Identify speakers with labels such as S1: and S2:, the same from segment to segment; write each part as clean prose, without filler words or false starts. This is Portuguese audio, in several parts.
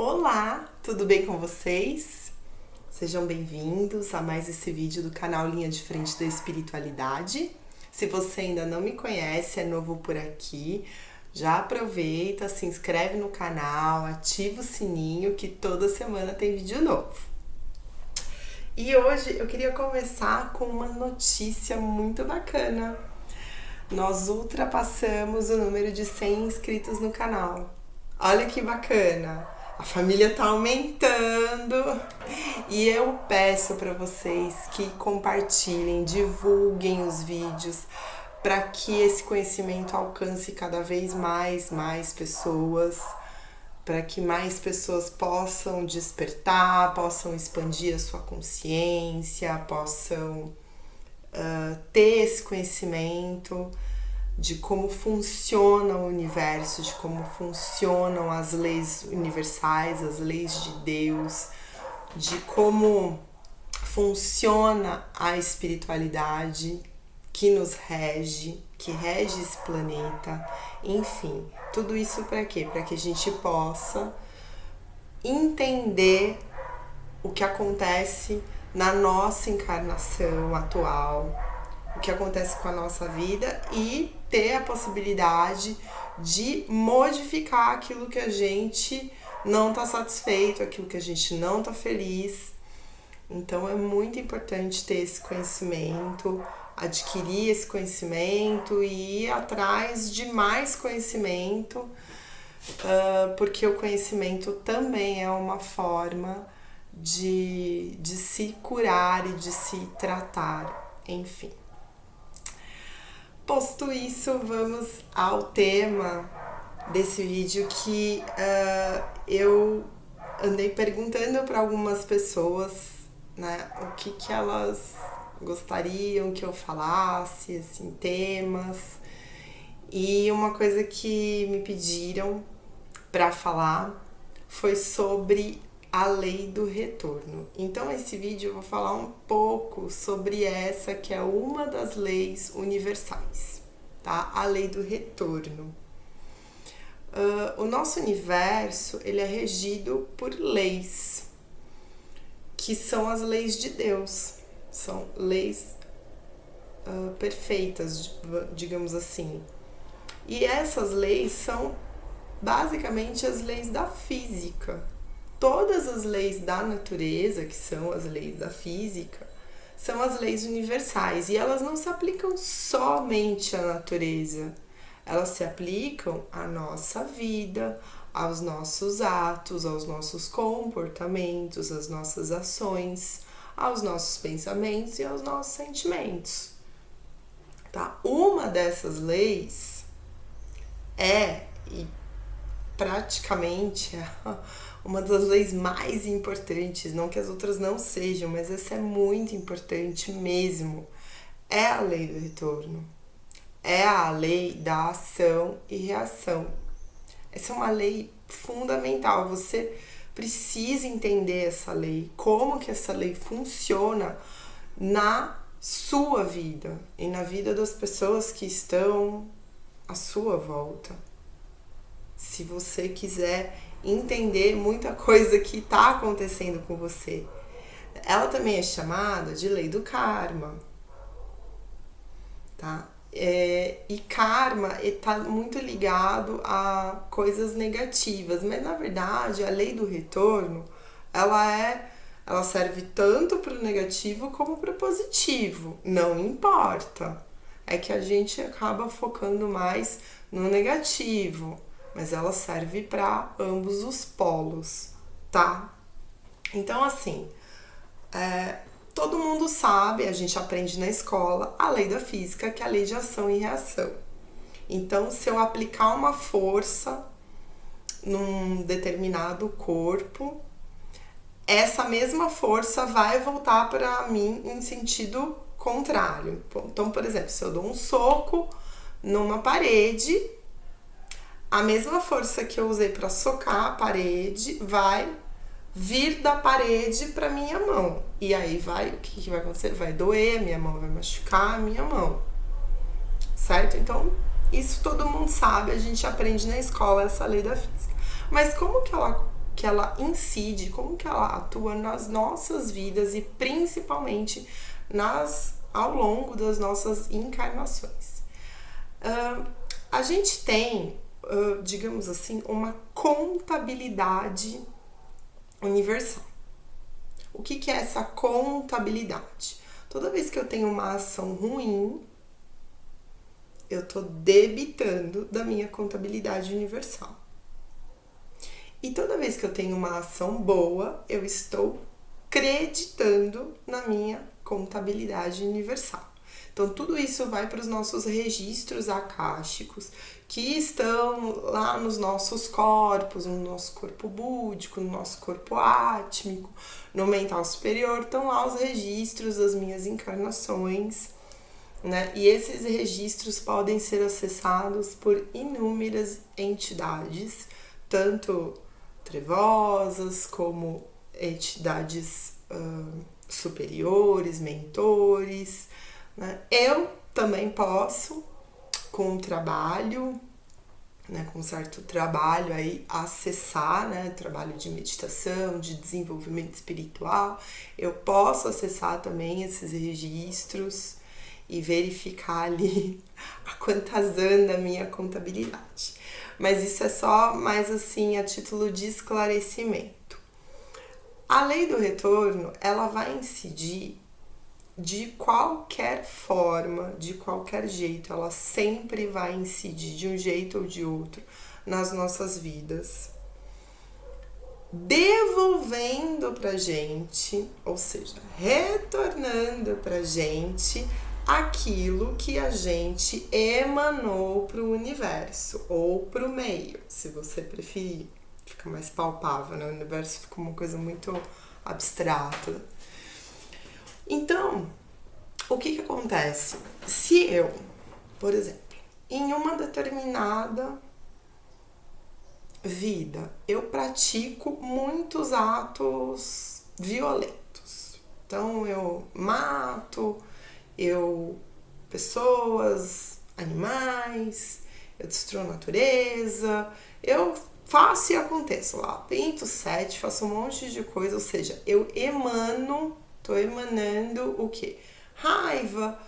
S1: Olá, tudo bem com vocês? Sejam bem-vindos a mais esse vídeo do canal Linha de Frente da Espiritualidade. Se você ainda não me conhece, é novo por aqui, já aproveita, se inscreve no canal, ativa o sininho que toda semana tem vídeo novo. E hoje eu queria começar com uma notícia muito bacana. Nós ultrapassamos o número de 100 inscritos no canal. Olha que bacana! A família tá aumentando e eu peço para vocês que compartilhem, divulguem os vídeos para que esse conhecimento alcance cada vez mais pessoas, para que mais pessoas possam despertar, possam expandir a sua consciência, possam ter esse conhecimento de como funciona o universo, de como funcionam as leis universais, as leis de Deus, de como funciona a espiritualidade que nos rege, que rege esse planeta, enfim, tudo isso para quê? Para que a gente possa entender o que acontece na nossa encarnação atual, o que acontece com a nossa vida e ter a possibilidade de modificar aquilo que a gente não está satisfeito, aquilo que a gente não está feliz. Então é muito importante ter esse conhecimento, adquirir esse conhecimento e ir atrás de mais conhecimento, porque o conhecimento também é uma forma de se curar e de se tratar, enfim. Posto isso, vamos ao tema desse vídeo que eu andei perguntando para algumas pessoas, né, o que elas gostariam que eu falasse, assim, temas. E uma coisa que me pediram para falar foi sobre a lei do retorno. Então esse vídeo eu vou falar um pouco sobre essa que é uma das leis universais, tá? A lei do retorno. O nosso universo, ele é regido por leis, que são as leis de Deus. São leis perfeitas, digamos assim. E essas leis são basicamente as leis da física. Todas as leis da natureza, que são as leis da física, são as leis universais. E elas não se aplicam somente à natureza. Elas se aplicam à nossa vida, aos nossos atos, aos nossos comportamentos, às nossas ações, aos nossos pensamentos e aos nossos sentimentos. Tá? Uma dessas leis e praticamente uma das leis mais importantes, não que as outras não sejam, mas essa é muito importante mesmo, é a lei do retorno. É a lei da ação e reação. Essa é uma lei fundamental, você precisa entender essa lei, como que essa lei funciona na sua vida e na vida das pessoas que estão à sua volta. Se você quiser entender muita coisa que está acontecendo com você. Ela também é chamada de lei do karma, tá? E karma está muito ligado a coisas negativas, mas na verdade a lei do retorno ela serve tanto para o negativo como para o positivo, não importa. É que a gente acaba focando mais no negativo, mas ela serve para ambos os polos, tá? Então, assim, todo mundo sabe, a gente aprende na escola, a lei da física, que é a lei de ação e reação. Então, se eu aplicar uma força num determinado corpo, essa mesma força vai voltar para mim em sentido contrário. Então, por exemplo, se eu dou um soco numa parede, a mesma força que eu usei para socar a parede vai vir da parede para minha mão. E aí o que vai acontecer? Vai doer, a minha mão vai machucar a minha mão. Certo? Então, isso todo mundo sabe, a gente aprende na escola essa lei da física. Mas como que ela que ela incide, como que ela atua nas nossas vidas e principalmente ao longo das nossas encarnações. A gente tem, digamos assim, uma contabilidade universal. O que é essa contabilidade? Toda vez que eu tenho uma ação ruim, eu estou debitando da minha contabilidade universal. E toda vez que eu tenho uma ação boa, eu estou creditando na minha contabilidade universal. Então, tudo isso vai para os nossos registros akáshicos, que estão lá nos nossos corpos, no nosso corpo búdico, no nosso corpo átmico, no mental superior, estão lá os registros das minhas encarnações, né? E esses registros podem ser acessados por inúmeras entidades, tanto trevosas como entidades superiores, mentores, né? Eu também posso, com um trabalho, né, com um certo trabalho aí, acessar, né, trabalho de meditação, de desenvolvimento espiritual, eu posso acessar também esses registros e verificar ali a quantazã da minha contabilidade. Mas isso é só mais assim a título de esclarecimento. A lei do retorno, ela vai incidir de qualquer forma, de qualquer jeito, ela sempre vai incidir de um jeito ou de outro nas nossas vidas, devolvendo pra gente, ou seja, retornando pra gente aquilo que a gente emanou pro universo ou pro meio, se você preferir. Fica mais palpável, né? O universo fica uma coisa muito abstrata. Então, o que acontece? Se eu, por exemplo, em uma determinada vida, eu pratico muitos atos violentos. Então, eu mato, pessoas, animais, eu destruo a natureza, eu faço e aconteço lá, pinto 7, faço um monte de coisa, ou seja, eu tô emanando o quê? Raiva,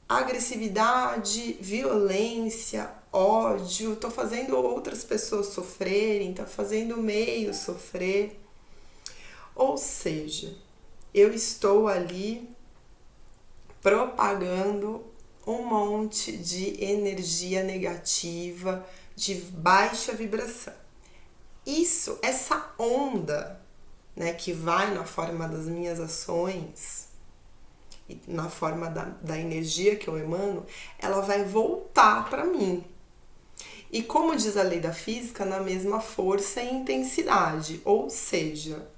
S1: agressividade, violência, ódio, tô fazendo outras pessoas sofrerem, tô fazendo o meio sofrer. Ou seja, eu estou ali propagando um monte de energia negativa, de baixa vibração. Essa onda, né, que vai na forma das minhas ações, e na forma da energia que eu emano, ela vai voltar para mim. E como diz a lei da física, na mesma força e intensidade. Ou seja,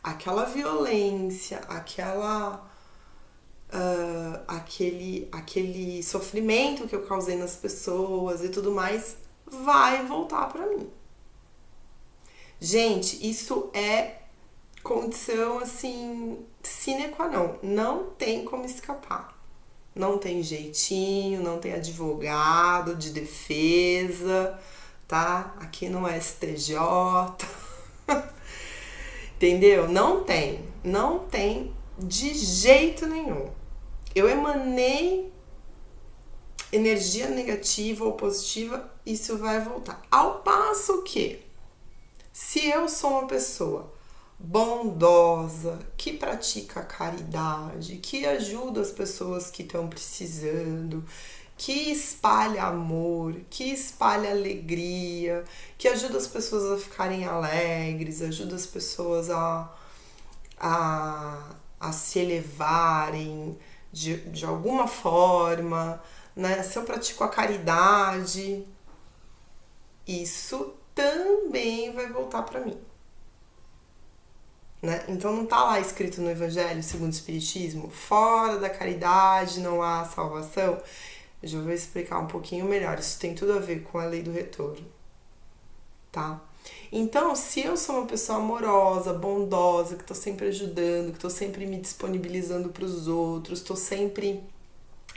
S1: aquela violência, aquele sofrimento que eu causei nas pessoas e tudo mais, vai voltar para mim. Gente, isso é condição assim sine qua non, não tem como escapar, não tem jeitinho, não tem advogado de defesa, tá? Aqui no STJ, entendeu? Não tem de jeito nenhum. Eu emanei energia negativa ou positiva, isso vai voltar. Ao passo que, se eu sou uma pessoa bondosa, que pratica caridade, que ajuda as pessoas que estão precisando, que espalha amor, que espalha alegria, que ajuda as pessoas a ficarem alegres, ajuda as pessoas a se elevarem de alguma forma, né? Se eu pratico a caridade, isso também vai voltar para mim. Né? Então não tá lá escrito no Evangelho segundo o Espiritismo, fora da caridade não há salvação. Eu já vou explicar um pouquinho melhor, isso tem tudo a ver com a lei do retorno, tá? Então, se eu sou uma pessoa amorosa, bondosa, que tô sempre ajudando, que tô sempre me disponibilizando para os outros, tô sempre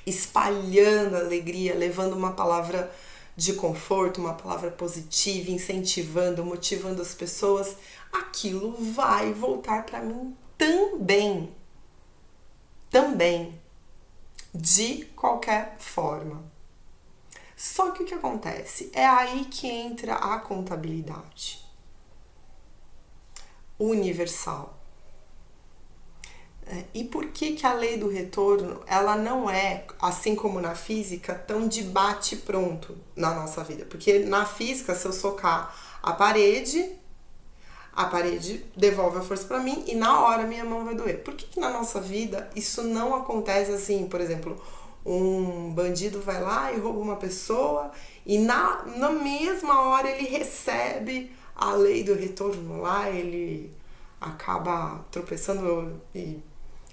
S1: espalhando alegria, levando uma palavra de conforto, uma palavra positiva, incentivando, motivando as pessoas, aquilo vai voltar para mim também. Também. De qualquer forma. Só que o que acontece? É aí que entra a contabilidade universal. E por que a lei do retorno, ela não é, assim como na física, tão de bate pronto na nossa vida? Porque na física, se eu socar a parede devolve a força para mim e na hora minha mão vai doer. Por que na nossa vida isso não acontece assim? Por exemplo, um bandido vai lá e rouba uma pessoa e na mesma hora ele recebe a lei do retorno lá, ele acaba tropeçando e...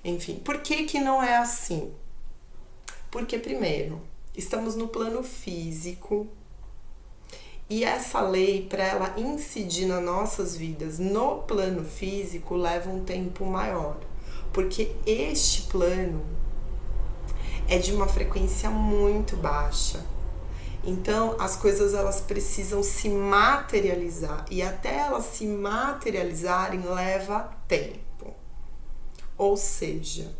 S1: Enfim, por que não é assim? Porque, primeiro, estamos no plano físico e essa lei, para ela incidir nas nossas vidas no plano físico, leva um tempo maior. Porque este plano é de uma frequência muito baixa. Então, as coisas elas precisam se materializar e até elas se materializarem leva tempo. Ou seja,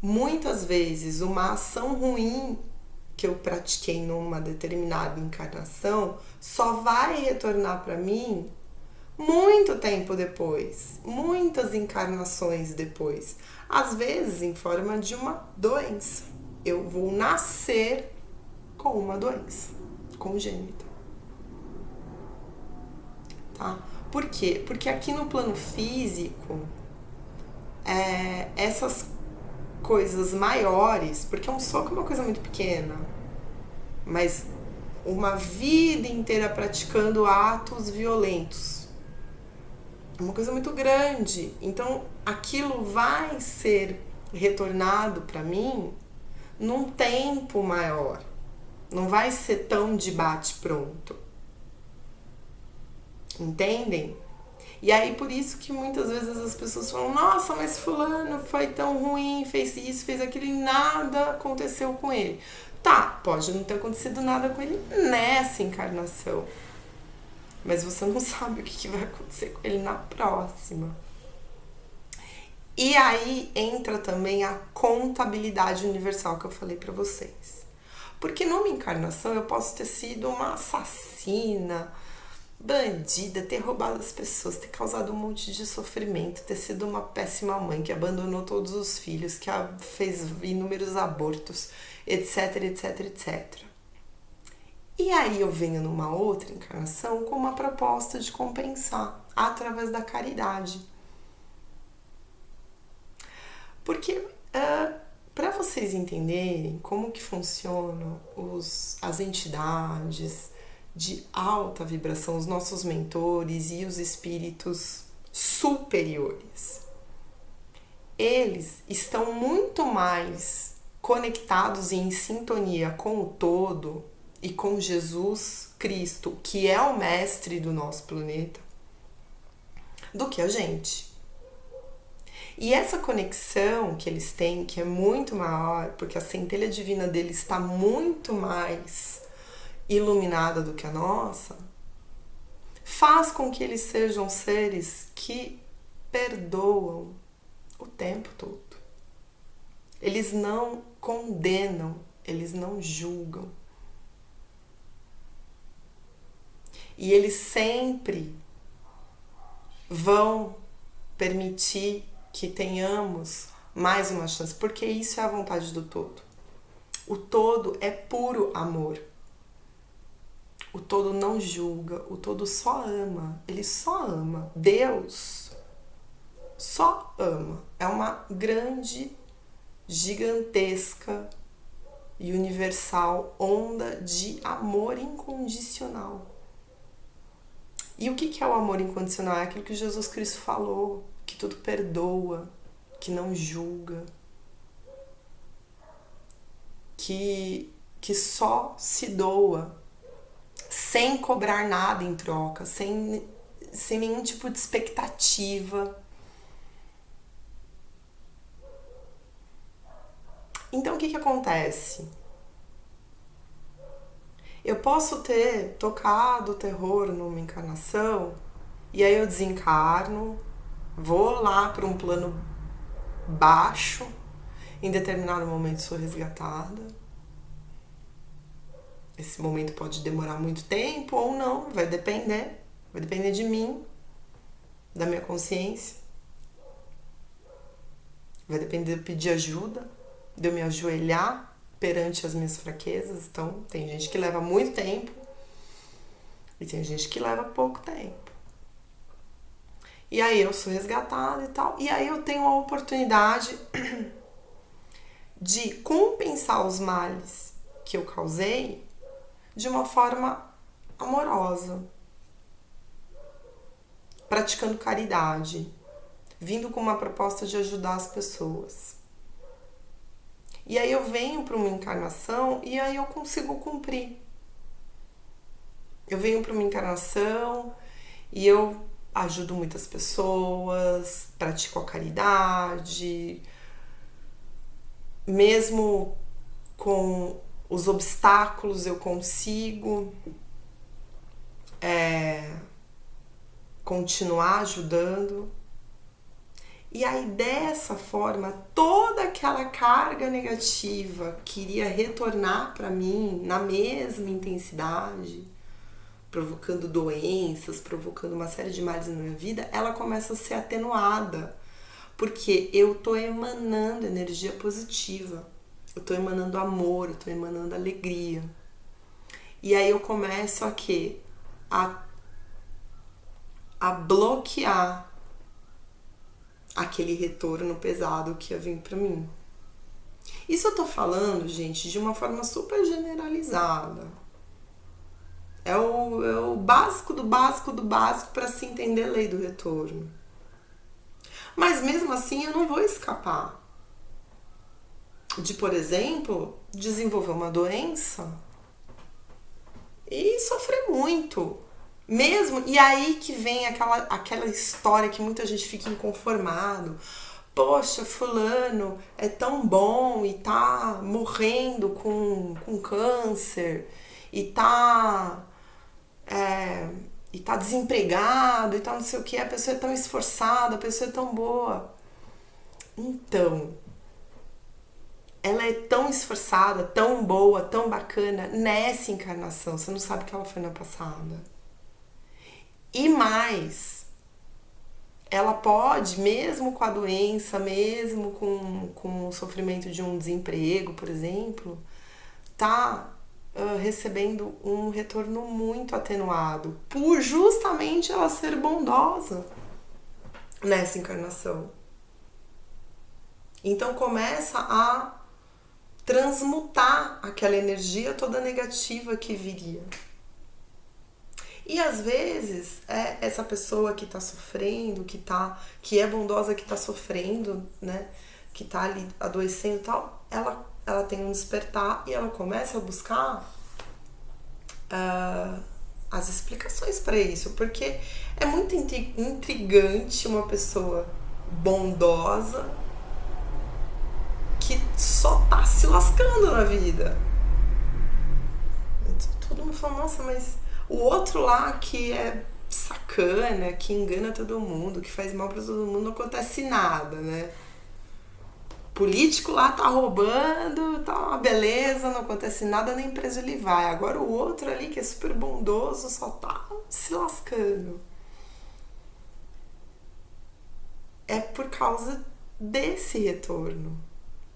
S1: muitas vezes uma ação ruim que eu pratiquei numa determinada encarnação só vai retornar para mim muito tempo depois, muitas encarnações depois, às vezes em forma de uma doença. Eu vou nascer com uma doença congênita. Tá? Por quê? Porque aqui no plano físico, essas coisas maiores, porque um soco é uma coisa muito pequena, mas uma vida inteira praticando atos violentos é uma coisa muito grande. Então aquilo vai ser retornado para mim num tempo maior, não vai ser tão de bate pronto, entendem? E aí por isso que muitas vezes as pessoas falam, nossa, mas fulano foi tão ruim, fez isso, fez aquilo e nada aconteceu com ele. Tá, pode não ter acontecido nada com ele nessa encarnação, mas você não sabe o que vai acontecer com ele na próxima. E aí entra também a contabilidade universal que eu falei pra vocês. Porque numa encarnação eu posso ter sido uma assassina, bandida, ter roubado as pessoas, ter causado um monte de sofrimento, ter sido uma péssima mãe que abandonou todos os filhos, que fez inúmeros abortos, etc, etc, etc. E aí eu venho numa outra encarnação com uma proposta de compensar através da caridade. Porque para vocês entenderem como que funcionam as entidades de alta vibração, os nossos mentores e os espíritos superiores, eles estão muito mais conectados e em sintonia com o todo e com Jesus Cristo, que é o mestre do nosso planeta, do que a gente. E essa conexão que eles têm, que é muito maior, porque a centelha divina deles está muito mais iluminada do que a nossa, faz com que eles sejam seres que perdoam o tempo todo. Eles não condenam, eles não julgam. E eles sempre vão permitir que tenhamos mais uma chance, porque isso é a vontade do todo. O todo é puro amor. O todo não julga, o todo só ama, ele só ama. Deus só ama. É uma grande, gigantesca e universal onda de amor incondicional. E o que é o amor incondicional? É aquilo que Jesus Cristo falou, que tudo perdoa, que não julga, que só se doa, sem cobrar nada em troca, sem nenhum tipo de expectativa. Então o que acontece? Eu posso ter tocado o terror numa encarnação e aí eu desencarno, vou lá para um plano baixo, em determinado momento sou resgatada. Esse momento pode demorar muito tempo ou não, vai depender de mim, da minha consciência. Vai depender de eu pedir ajuda, de eu me ajoelhar perante as minhas fraquezas. Então, tem gente que leva muito tempo e tem gente que leva pouco tempo. E aí eu sou resgatada e tal. E aí eu tenho a oportunidade de compensar os males que eu causei de uma forma amorosa, praticando caridade, vindo com uma proposta de ajudar as pessoas. E aí eu venho para uma encarnação e aí eu consigo cumprir. Eu venho para uma encarnação e eu ajudo muitas pessoas, pratico a caridade, mesmo com os obstáculos eu consigo continuar ajudando. E aí dessa forma, toda aquela carga negativa que iria retornar para mim na mesma intensidade, provocando doenças, provocando uma série de males na minha vida, ela começa a ser atenuada, porque eu tô emanando energia positiva, eu tô emanando amor, eu tô emanando alegria. E aí eu começo a quê? A bloquear aquele retorno pesado que ia vir para mim. Isso eu tô falando, gente, de uma forma super generalizada. É o básico do básico do básico para se entender a lei do retorno. Mas mesmo assim eu não vou escapar de, por exemplo, desenvolver uma doença e sofrer muito. Mesmo, e aí que vem aquela história que muita gente fica inconformado. Poxa, fulano é tão bom e tá morrendo com câncer e tá desempregado e tá não sei o que, a pessoa é tão esforçada, a pessoa é tão boa. Então, ela é tão esforçada, tão boa, tão bacana nessa encarnação, você não sabe que ela foi na passada. E mais, ela pode, mesmo com a doença, mesmo com o sofrimento de um desemprego, por exemplo, tá recebendo um retorno muito atenuado, por justamente ela ser bondosa nessa encarnação. Então começa a transmutar aquela energia toda negativa que viria. E às vezes, essa pessoa que está sofrendo, que é bondosa, que está sofrendo, né? Que está ali adoecendo e tal, ela tem um despertar e ela começa a buscar as explicações para isso. Porque é muito intrigante uma pessoa bondosa que só tá se lascando na vida. Todo mundo fala, nossa, mas o outro lá que é sacana, que engana todo mundo, que faz mal pra todo mundo, não acontece nada, né? Político lá tá roubando, tá uma beleza, não acontece nada, nem preso ele vai. Agora o outro ali que é super bondoso só tá se lascando. É por causa desse retorno.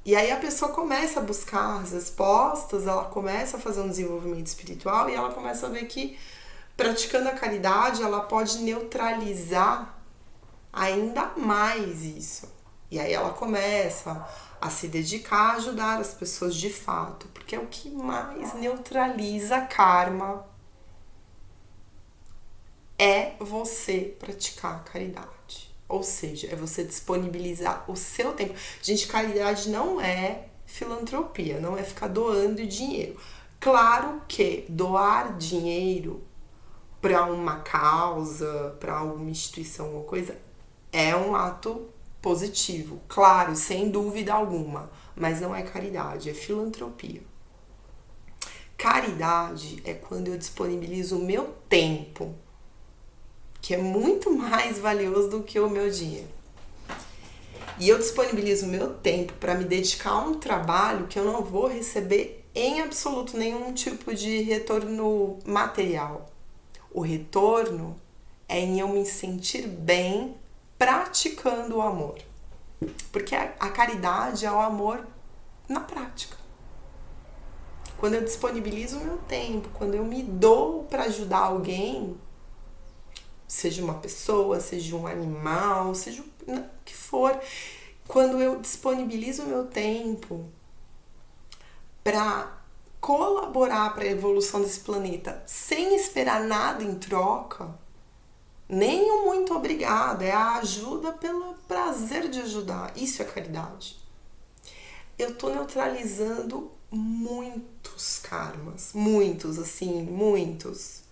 S1: E aí a pessoa começa a buscar as respostas, ela começa a fazer um desenvolvimento espiritual e ela começa a ver que praticando a caridade ela pode neutralizar ainda mais isso. E aí ela começa a se dedicar a ajudar as pessoas de fato, porque é o que mais neutraliza karma, é você praticar a caridade. Ou seja, é você disponibilizar o seu tempo. Gente, caridade não é filantropia, não é ficar doando dinheiro. Claro que doar dinheiro para uma causa, para alguma instituição, alguma coisa, é um ato positivo. Claro, sem dúvida alguma. Mas não é caridade, é filantropia. Caridade é quando eu disponibilizo o meu tempo, que é muito mais valioso do que o meu dinheiro. E eu disponibilizo o meu tempo para me dedicar a um trabalho que eu não vou receber em absoluto nenhum tipo de retorno material. O retorno é em eu me sentir bem praticando o amor. Porque a caridade é o amor na prática. Quando eu disponibilizo o meu tempo, quando eu me dou para ajudar alguém, seja uma pessoa, seja um animal, seja o que for, quando eu disponibilizo o meu tempo para colaborar para a evolução desse planeta sem esperar nada em troca, nem o muito obrigado, é a ajuda pelo prazer de ajudar. Isso é caridade. Eu tô neutralizando muitos karmas, muitos, assim, muitos.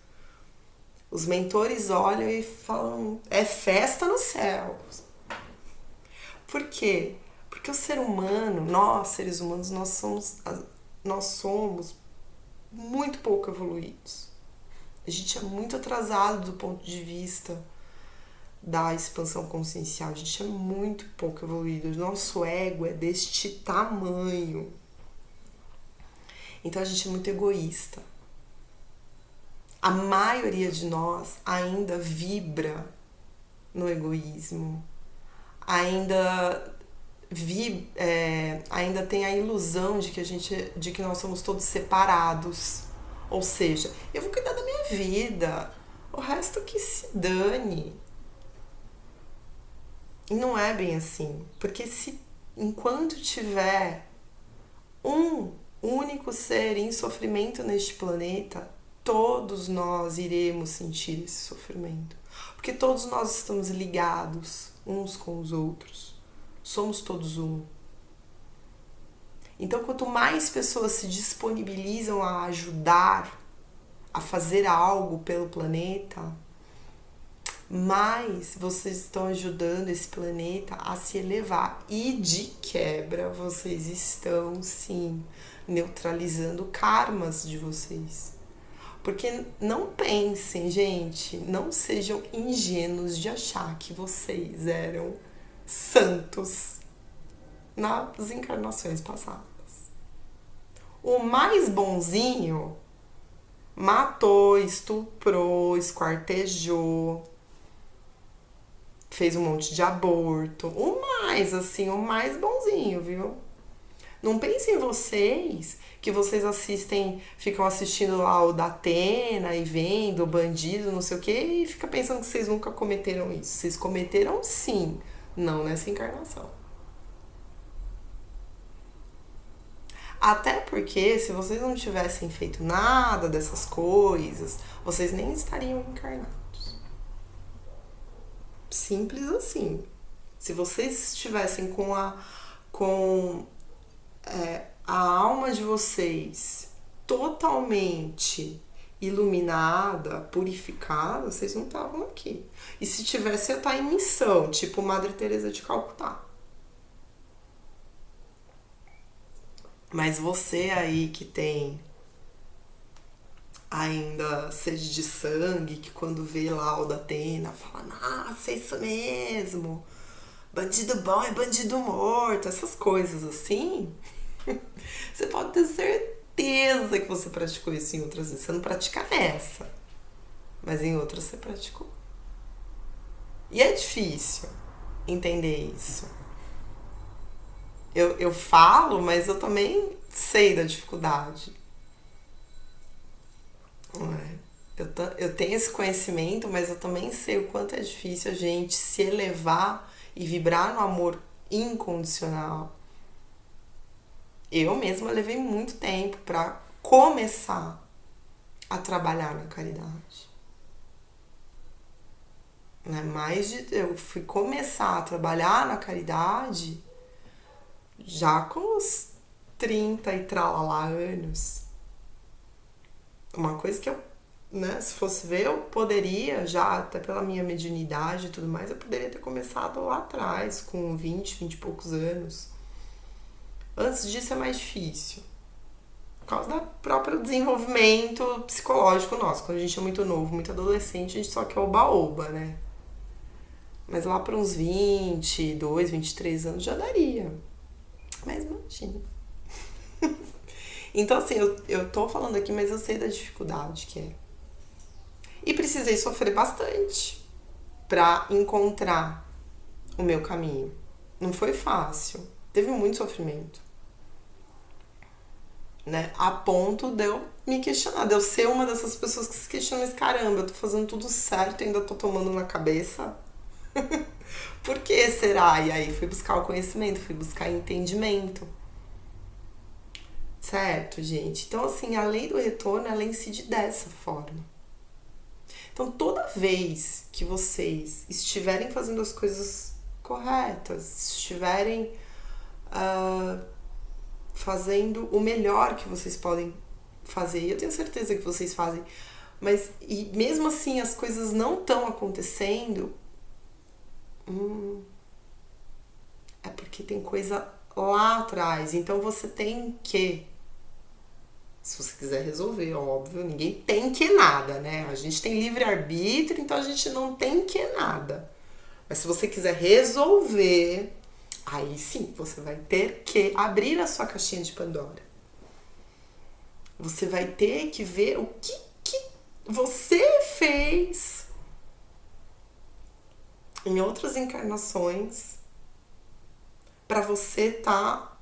S1: Os mentores olham e falam, é festa no céu. Por quê? Porque o ser humano, nós, seres humanos, nós somos muito pouco evoluídos. A gente é muito atrasado do ponto de vista da expansão consciencial. A gente é muito pouco evoluído. O nosso ego é deste tamanho. Então a gente é muito egoísta. A maioria de nós ainda vibra no egoísmo. Ainda tem a ilusão de que nós somos todos separados. Ou seja, eu vou cuidar da minha vida, o resto que se dane. E não é bem assim, porque enquanto tiver um único ser em sofrimento neste planeta, todos nós iremos sentir esse sofrimento. Porque todos nós estamos ligados uns com os outros. Somos todos um. Então, quanto mais pessoas se disponibilizam a ajudar, a fazer algo pelo planeta, mais vocês estão ajudando esse planeta a se elevar. E de quebra, vocês estão, sim, neutralizando karmas de vocês. Porque não pensem, gente, não sejam ingênuos de achar que vocês eram santos nas encarnações passadas. O mais bonzinho matou, estuprou, esquartejou, fez um monte de aborto. O mais bonzinho, viu? Não pensem em vocês, que vocês ficam assistindo lá o da Atena e vendo o bandido, não sei o que, e fica pensando que vocês nunca cometeram isso. Vocês cometeram sim, não nessa encarnação. Até porque se vocês não tivessem feito nada dessas coisas, vocês nem estariam encarnados. Simples assim. Se vocês estivessem com a alma de vocês totalmente iluminada, purificada, vocês não estavam aqui. E se tivesse, ia estar em missão, tipo Madre Teresa de Calcutá. Mas você aí que tem ainda sede de sangue, que quando vê lá o da Atena, fala, nossa, é isso mesmo, bandido bom é bandido morto, essas coisas assim, você pode ter certeza que você praticou isso em outras vezes. Você não pratica nessa, mas em outras você praticou. E é difícil entender isso. Eu falo, mas eu também sei da dificuldade. Eu tenho esse conhecimento, mas eu também sei o quanto é difícil a gente se elevar e vibrar no amor incondicional. Eu mesma levei muito tempo para começar a trabalhar na caridade. Eu fui começar a trabalhar na caridade já com os 30 e tralalá anos. Uma coisa que eu, se fosse ver, eu poderia já, até pela minha mediunidade e tudo mais, eu poderia ter começado lá atrás, com 20 e poucos anos. Antes disso é mais difícil. causa do próprio desenvolvimento psicológico nosso. Quando a gente é muito novo, muito adolescente, a gente só quer oba-oba, né? Mas lá para uns 22, 23 anos já daria. Mas imagina. Então, assim, eu tô falando aqui, mas eu sei da dificuldade que é. E precisei sofrer bastante pra encontrar o meu caminho. Não foi fácil. Teve muito sofrimento. Né? A ponto de eu me questionar, de eu ser uma dessas pessoas que se questionam, mas caramba, eu tô fazendo tudo certo e ainda tô tomando na cabeça. Por que será? E aí fui buscar o conhecimento, fui buscar entendimento. Certo, gente? Então, assim, a lei do retorno, ela incide dessa forma. Então, toda vez que vocês estiverem fazendo as coisas corretas, estiverem fazendo o melhor que vocês podem fazer, e eu tenho certeza que vocês fazem, mas e mesmo assim as coisas não estão acontecendo, é porque tem coisa lá atrás. Então você tem que, se você quiser resolver, óbvio, ninguém tem que nada, né? A gente tem livre-arbítrio, então a gente não tem que nada. Mas se você quiser resolver, aí sim, você vai ter que abrir a sua caixinha de Pandora. Você vai ter que ver o que você fez em outras encarnações para você estar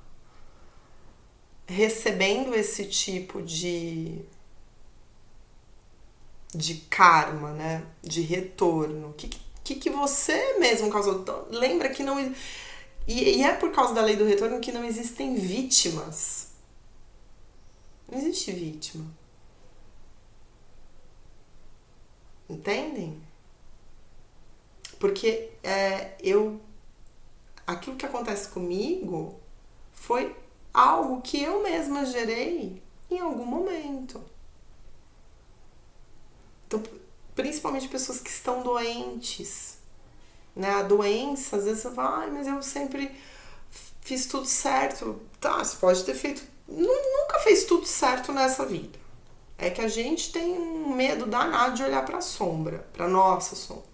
S1: recebendo esse tipo de karma, né? De retorno. O que você mesmo causou? Então, lembra que não... E é por causa da lei do retorno que não existem vítimas. Não existe vítima. Entendem? Porque aquilo que acontece comigo foi algo que eu mesma gerei em algum momento. Então, principalmente pessoas que estão doentes, né? A doença, às vezes você fala, mas eu sempre fiz tudo certo. Tá, você pode ter feito... Nunca fez tudo certo nessa vida. É que a gente tem um medo danado de olhar pra sombra, pra nossa sombra.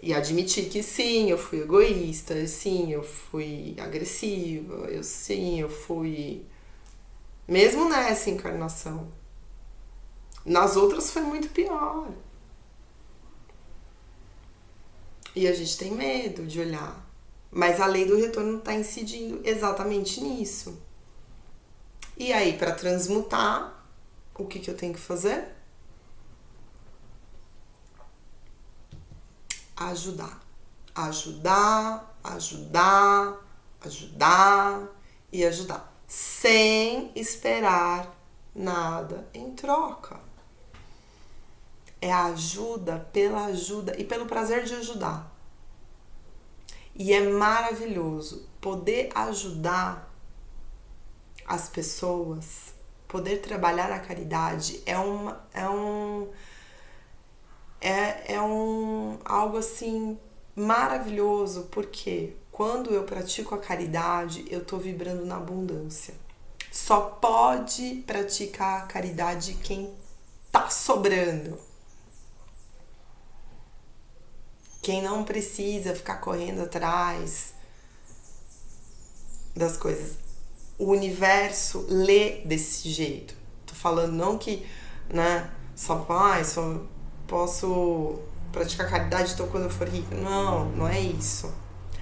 S1: E admitir que sim, eu fui egoísta, sim, eu fui agressiva, eu fui... Mesmo nessa encarnação. Nas outras foi muito pior. E a gente tem medo de olhar. Mas a lei do retorno está incidindo exatamente nisso. E aí, para transmutar, o que eu tenho que fazer? Ajudar. Ajudar, ajudar, ajudar e ajudar. Sem esperar nada em troca. É a ajuda pela ajuda e pelo prazer de ajudar. E é maravilhoso poder ajudar as pessoas, poder trabalhar na caridade algo assim maravilhoso, porque quando eu pratico a caridade, eu tô vibrando na abundância. Só pode praticar a caridade quem tá sobrando. Quem não precisa ficar correndo atrás das coisas. O universo lê desse jeito. Tô falando não que, né, só posso praticar caridade então quando eu for rica. Não, não é isso.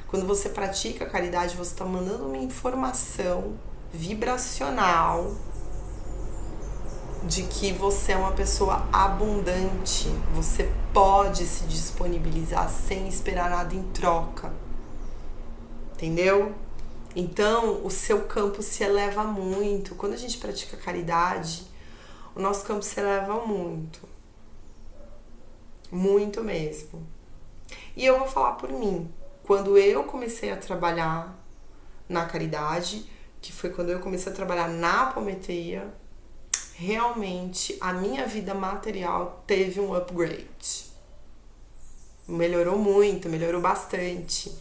S1: Quando você pratica a caridade, você tá mandando uma informação vibracional de que você é uma pessoa abundante. Você pode se disponibilizar sem esperar nada em troca. Entendeu? Então, o seu campo se eleva muito. Quando a gente pratica caridade, o nosso campo se eleva muito. Muito mesmo. E eu vou falar por mim. Quando eu comecei a trabalhar na caridade, que foi quando eu comecei a trabalhar na apometria, realmente a minha vida material teve um upgrade. Melhorou muito, melhorou bastante.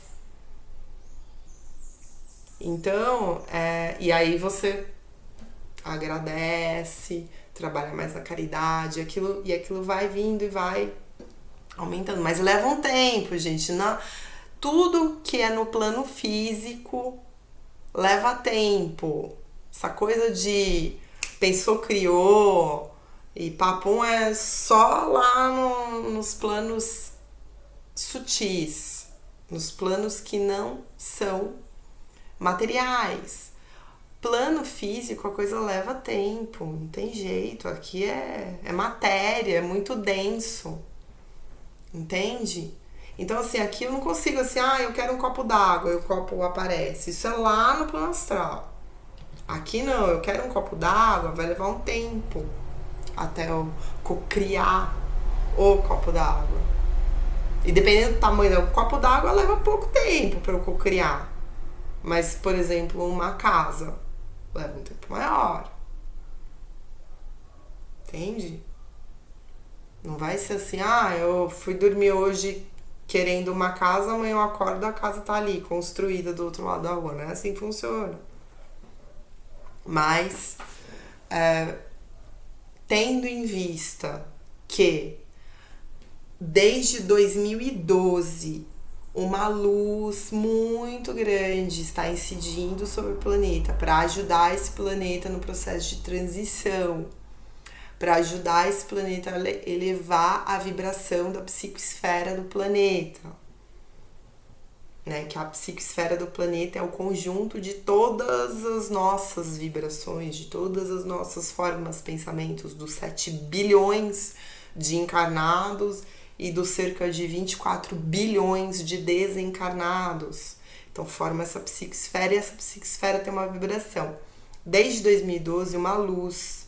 S1: Então, e aí você agradece, trabalha mais na caridade, aquilo vai vindo e vai aumentando. Mas leva um tempo, gente. Tudo que é no plano físico leva tempo. Essa coisa de pensou, criou e papum é só lá nos planos sutis, nos planos que não são materiais. Plano físico, a coisa leva tempo, não tem jeito. Aqui é matéria, é muito denso. Entende? Então, assim, aqui eu não consigo, assim, eu quero um copo d'água e o copo aparece. Isso é lá no plano astral. Aqui não, eu quero um copo d'água, vai levar um tempo até eu criar o copo d'água. E dependendo do tamanho do copo d'água, leva pouco tempo para eu criar. Mas, por exemplo, uma casa leva um tempo maior. Entende? Não vai ser assim, eu fui dormir hoje querendo uma casa, amanhã eu acordo, a casa tá ali, construída do outro lado da rua. Não é assim que funciona. Mas, tendo em vista que desde 2012 uma luz muito grande está incidindo sobre o planeta para ajudar esse planeta no processo de transição, para ajudar esse planeta a elevar a vibração da psicosfera do planeta. Né? Que a psicosfera do planeta é o conjunto de todas as nossas vibrações, de todas as nossas formas, pensamentos, dos 7 bilhões de encarnados e dos cerca de 24 bilhões de desencarnados. Então forma essa psicosfera e essa psicosfera tem uma vibração. Desde 2012, uma luz,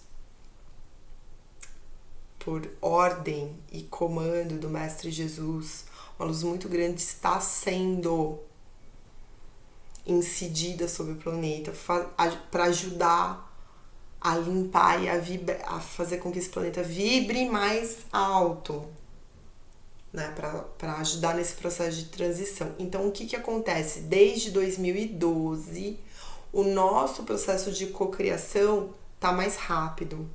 S1: por ordem e comando do Mestre Jesus, uma luz muito grande está sendo incidida sobre o planeta para ajudar a limpar e a fazer com que esse planeta vibre mais alto, né? Para ajudar nesse processo de transição. Então, o que acontece? Desde 2012, o nosso processo de cocriação tá mais rápido.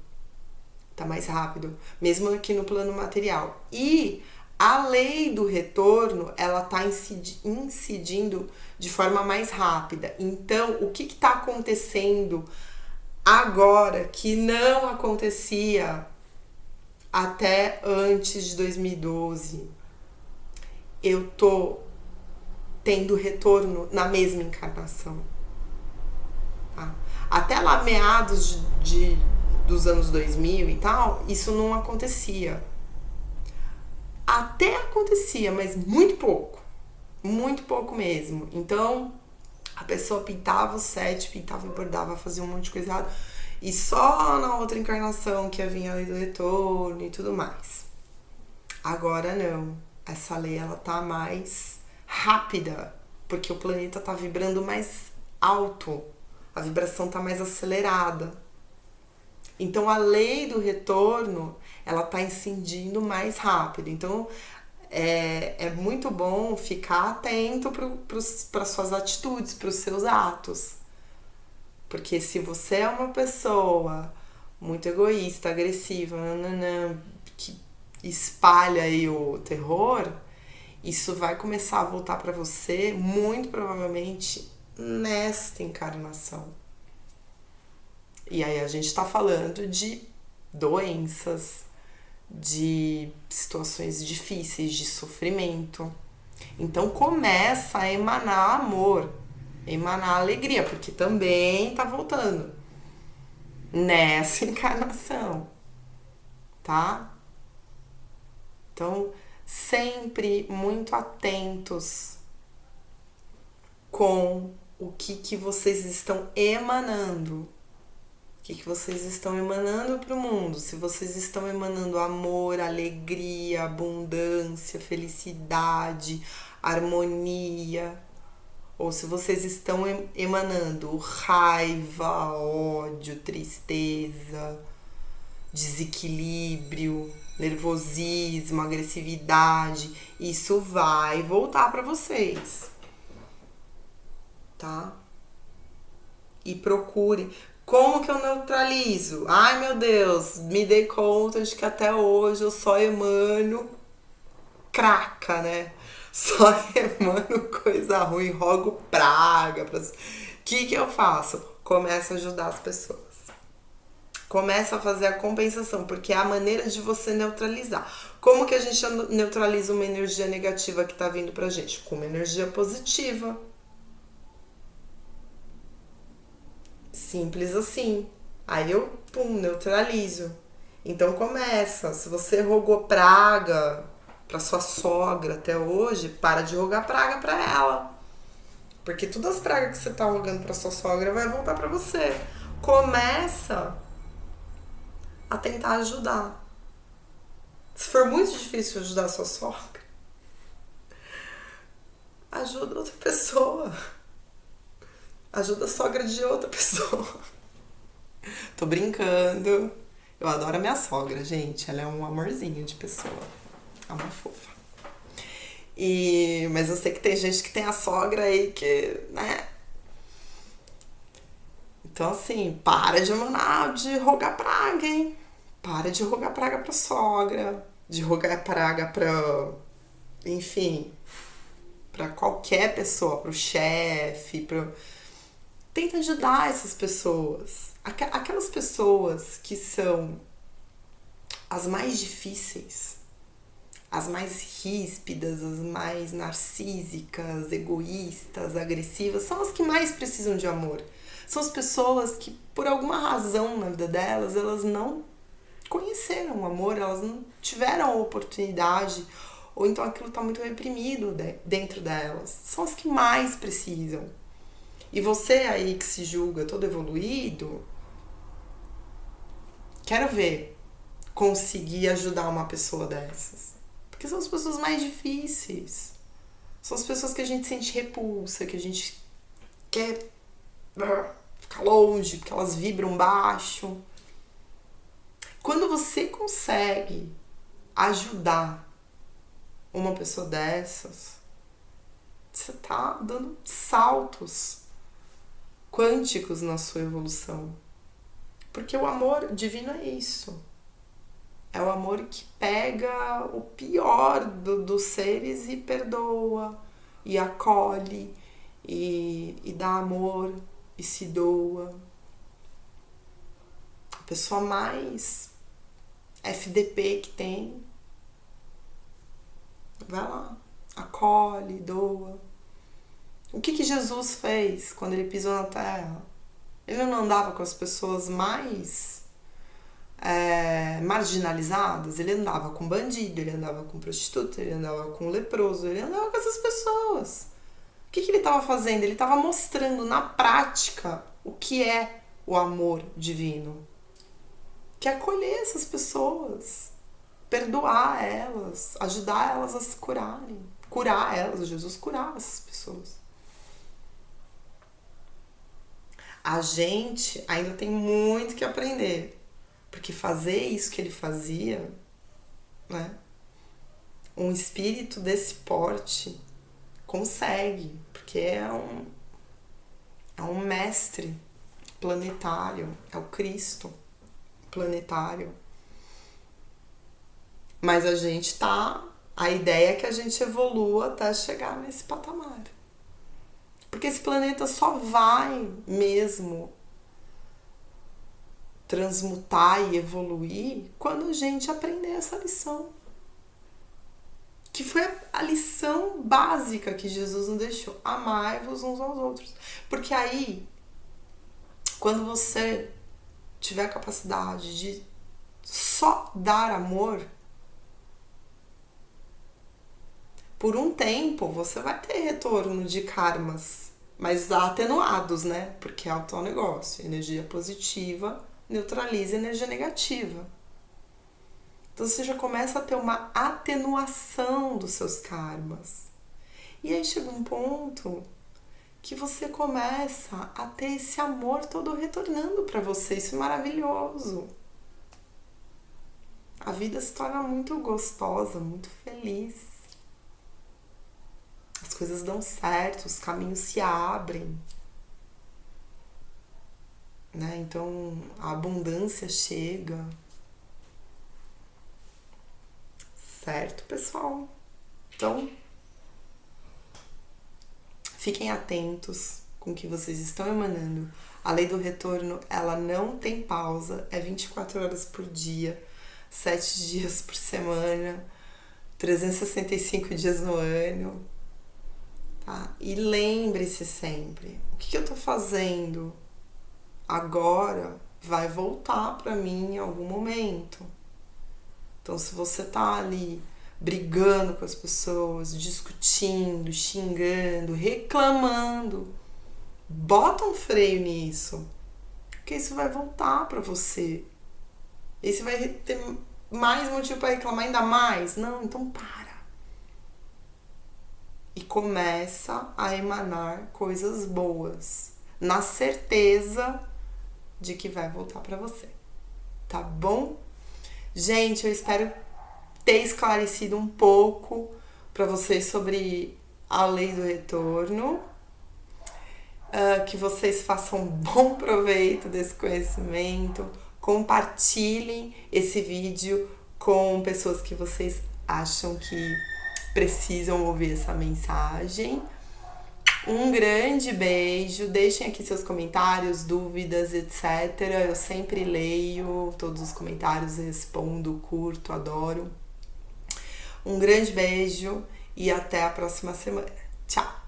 S1: Tá mais rápido, mesmo aqui no plano material. E a lei do retorno, ela tá incidindo de forma mais rápida. Então, o que tá acontecendo agora que não acontecia até antes de 2012? Eu tô tendo retorno na mesma encarnação. Tá? Até lá meados dos anos 2000 e tal, isso não acontecia. Até acontecia, mas muito pouco mesmo. Então, a pessoa pintava o set, pintava e bordava, fazia um monte de coisa errada, e só na outra encarnação que ia vir a lei do retorno e tudo mais. Agora não, essa lei ela tá mais rápida, porque o planeta tá vibrando mais alto, a vibração tá mais acelerada. Então a lei do retorno, ela tá incidindo mais rápido. Então é muito bom ficar atento para suas atitudes, para os seus atos. Porque se você é uma pessoa muito egoísta, agressiva, que espalha aí o terror, isso vai começar a voltar para você, muito provavelmente, nesta encarnação. E aí a gente tá falando de doenças, de situações difíceis, de sofrimento. Então começa a emanar amor, emanar alegria, porque também tá voltando nessa encarnação, tá? Então, sempre muito atentos com o que vocês estão emanando. O que vocês estão emanando para o mundo? Se vocês estão emanando amor, alegria, abundância, felicidade, harmonia, ou se vocês estão emanando raiva, ódio, tristeza, desequilíbrio, nervosismo, agressividade, isso vai voltar para vocês, tá? E procure Como que eu neutralizo? Ai, meu Deus, me dei conta de que até hoje eu só emano craca, né? Só emano coisa ruim, rogo praga. Que eu faço? Começo a ajudar as pessoas. Começa a fazer a compensação, porque é a maneira de você neutralizar. Como que a gente neutraliza uma energia negativa que tá vindo pra gente? Com uma energia positiva. Simples assim. Aí eu, pum, neutralizo. Então começa. Se você rogou praga pra sua sogra até hoje, para de rogar praga pra ela. Porque todas as pragas que você tá rogando pra sua sogra vai voltar pra você. Começa a tentar ajudar. Se for muito difícil ajudar a sua sogra, ajuda outra pessoa. Ajuda a sogra de outra pessoa. Tô brincando. Eu adoro a minha sogra, gente. Ela é um amorzinho de pessoa. É uma fofa. Mas eu sei que tem gente que tem a sogra aí que, né? Então, assim, para de emanar, de rogar praga, hein? Para de rogar praga pra sogra. De rogar praga pra... Enfim, pra qualquer pessoa. Pro chefe, pro... Tenta ajudar essas pessoas. Aquelas pessoas que são as mais difíceis, as mais ríspidas, as mais narcísicas, egoístas, agressivas, são as que mais precisam de amor. São as pessoas que, por alguma razão na vida delas, elas não conheceram o amor, elas não tiveram a oportunidade, ou então aquilo está muito reprimido dentro delas. São as que mais precisam. E você aí que se julga todo evoluído, quero ver conseguir ajudar uma pessoa dessas. Porque são as pessoas mais difíceis. São as pessoas que a gente sente repulsa, que a gente quer ficar longe, porque elas vibram baixo. Quando você consegue ajudar uma pessoa dessas, você tá dando saltos quânticos na sua evolução. Porque o amor divino é isso. É o amor que pega o pior dos seres e perdoa, e acolhe, e dá amor, e se doa. A pessoa mais FDP que tem, vai lá, acolhe, doa. O que Jesus fez quando ele pisou na terra? Ele não andava com as pessoas mais marginalizadas, ele andava com bandido, ele andava com prostituta, ele andava com leproso, ele andava com essas pessoas. O que ele estava fazendo? Ele estava mostrando na prática o que é o amor divino. Que é acolher essas pessoas, perdoar elas, ajudar elas a se curarem, curar elas. Jesus curava essas pessoas. A gente ainda tem muito que aprender, porque fazer isso que ele fazia, né? Um espírito desse porte consegue, porque é um mestre planetário, é o Cristo planetário. Mas a ideia é que a gente evolua até chegar nesse patamar. Porque esse planeta só vai mesmo transmutar e evoluir quando a gente aprender essa lição. Que foi a lição básica que Jesus nos deixou. Amai-vos uns aos outros. Porque aí, quando você tiver a capacidade de só dar amor, por um tempo você vai ter retorno de karmas, mas atenuados, né? Porque é o teu negócio. Energia positiva neutraliza energia negativa. Então você já começa a ter uma atenuação dos seus karmas. E aí chega um ponto que você começa a ter esse amor todo retornando para você. Isso é maravilhoso. A vida se torna muito gostosa, muito feliz. As coisas dão certo, os caminhos se abrem. né? Então a abundância chega. Certo, pessoal? Então, fiquem atentos com o que vocês estão emanando. A lei do retorno, ela não tem pausa, é 24 horas por dia, 7 dias por semana, 365 dias no ano, tá? E lembre-se sempre, o que eu tô fazendo agora vai voltar pra mim em algum momento. Então, se você tá ali brigando com as pessoas, discutindo, xingando, reclamando, bota um freio nisso, porque isso vai voltar pra você. E você vai ter mais motivo para reclamar ainda mais? Não, então para. E começa a emanar coisas boas, na certeza de que vai voltar pra você. Tá bom? Gente, eu espero ter esclarecido um pouco para vocês sobre a lei do retorno. Que vocês façam bom proveito desse conhecimento. Compartilhem esse vídeo com pessoas que vocês acham que precisam ouvir essa mensagem. Um grande beijo, deixem aqui seus comentários, dúvidas, etc. Eu sempre leio todos os comentários, respondo, curto, adoro. Um grande beijo e até a próxima semana. Tchau!